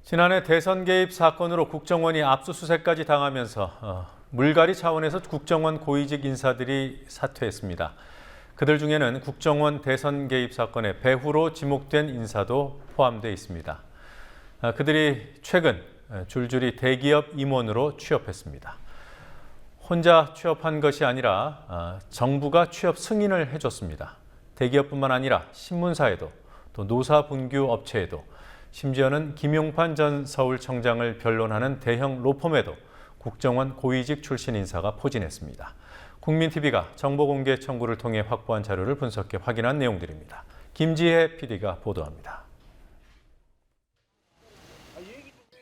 지난해 대선 개입 사건으로 국정원이 압수수색까지 당하면서 물갈이 차원에서 국정원 고위직 인사들이 사퇴했습니다. 그들 중에는 국정원 대선 개입 사건의 배후로 지목된 인사도 포함되어 있습니다. 그들이 최근 줄줄이 대기업 임원으로 취업했습니다. 혼자 취업한 것이 아니라 정부가 취업 승인을 해줬습니다. 대기업뿐만 아니라 신문사에도 또 노사분규 업체에도 심지어는 김용판 전 서울청장을 변론하는 대형 로펌에도 국정원 고위직 출신 인사가 포진했습니다. 국민TV가 정보공개 청구를 통해 확보한 자료를 분석해 확인한 내용들입니다. 김지혜 PD가 보도합니다.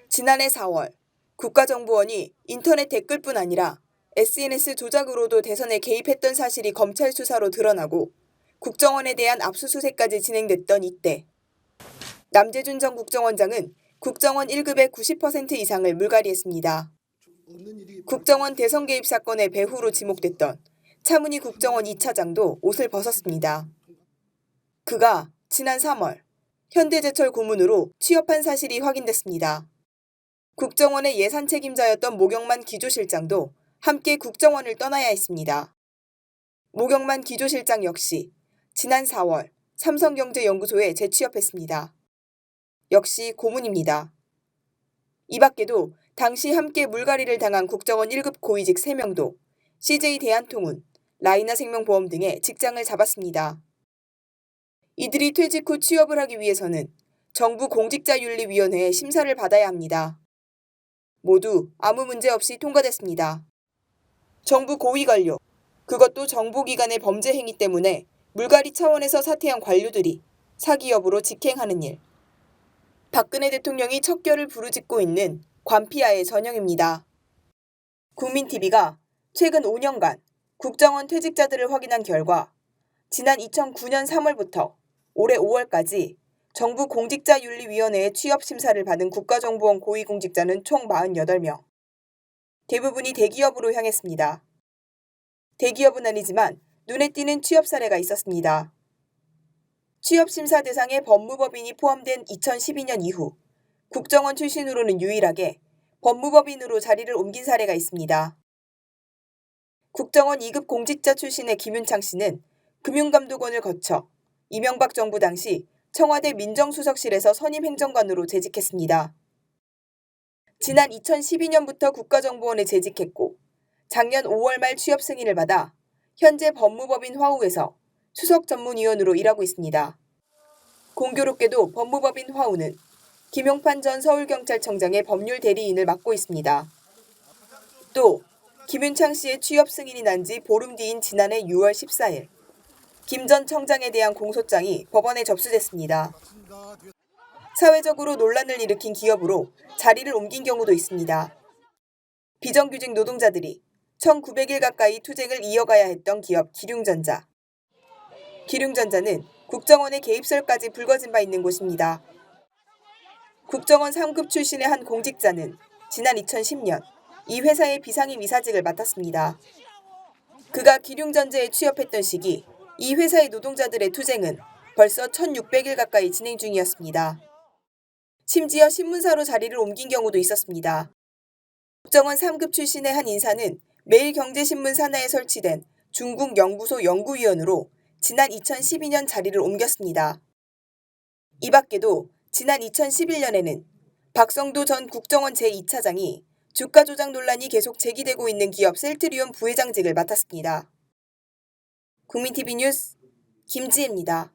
지난해 4월 국가정보원이 인터넷 댓글뿐 아니라 SNS 조작으로도 대선에 개입했던 사실이 검찰 수사로 드러나고 국정원에 대한 압수수색까지 진행됐던 이때 남재준 전 국정원장은 국정원 1급의 90% 이상을 물갈이했습니다. 국정원 대선 개입 사건의 배후로 지목됐던 차문희 국정원 2차장도 옷을 벗었습니다. 그가 지난 3월 현대제철 고문으로 취업한 사실이 확인됐습니다. 국정원의 예산 책임자였던 모경만 기조실장도 함께 국정원을 떠나야 했습니다. 모경만 기조실장 역시 지난 4월 삼성경제연구소에 재취업했습니다. 역시 고문입니다. 이 밖에도 당시 함께 물갈이를 당한 국정원 1급 고위직 3명도 CJ대한통운, 라이나생명보험 등의 직장을 잡았습니다. 이들이 퇴직 후 취업을 하기 위해서는 정부 공직자윤리위원회의 심사를 받아야 합니다. 모두 아무 문제 없이 통과됐습니다. 정부 고위 관료, 그것도 정보기관의 범죄 행위 때문에 물갈이 차원에서 사퇴한 관료들이 사기업으로 직행하는 일. 박근혜 대통령이 척결을 부르짖고 있는 관피아의 전형입니다. 국민TV가 최근 5년간 국정원 퇴직자들을 확인한 결과 지난 2009년 3월부터 올해 5월까지 정부 공직자윤리위원회의 취업심사를 받은 국가정보원 고위공직자는 총 48명. 대부분이 대기업으로 향했습니다. 대기업은 아니지만 눈에 띄는 취업 사례가 있었습니다. 취업심사 대상에 법무법인이 포함된 2012년 이후 국정원 출신으로는 유일하게 법무법인으로 자리를 옮긴 사례가 있습니다. 국정원 2급 공직자 출신의 김윤창 씨는 금융감독원을 거쳐 이명박 정부 당시 청와대 민정수석실에서 선임행정관으로 재직했습니다. 지난 2012년부터 국가정보원에 재직했고 작년 5월 말 취업 승인을 받아 현재 법무법인 화우에서 수석전문위원으로 일하고 있습니다. 공교롭게도 법무법인 화우는 김용판 전 서울경찰청장의 법률 대리인을 맡고 있습니다. 또 김윤창 씨의 취업 승인이 난 지 보름 뒤인 지난해 6월 14일 김 전 청장에 대한 공소장이 법원에 접수됐습니다. 사회적으로 논란을 일으킨 기업으로 자리를 옮긴 경우도 있습니다. 비정규직 노동자들이 1900일 가까이 투쟁을 이어가야 했던 기업 기륭전자. 기륭전자는 국정원의 개입설까지 불거진 바 있는 곳입니다. 국정원 3급 출신의 한 공직자는 지난 2010년 이 회사의 비상임 이사직을 맡았습니다. 그가 기륭전자에 취업했던 시기 이 회사의 노동자들의 투쟁은 벌써 1600일 가까이 진행 중이었습니다. 심지어 신문사로 자리를 옮긴 경우도 있었습니다. 국정원 3급 출신의 한 인사는 매일경제신문 산하에 설치된 중국 연구소 연구위원으로 지난 2012년 자리를 옮겼습니다. 이 밖에도 지난 2011년에는 박성도 전 국정원 제2차장이 주가 조작 논란이 계속 제기되고 있는 기업 셀트리온 부회장직을 맡았습니다. 국민TV 뉴스 김지혜입니다.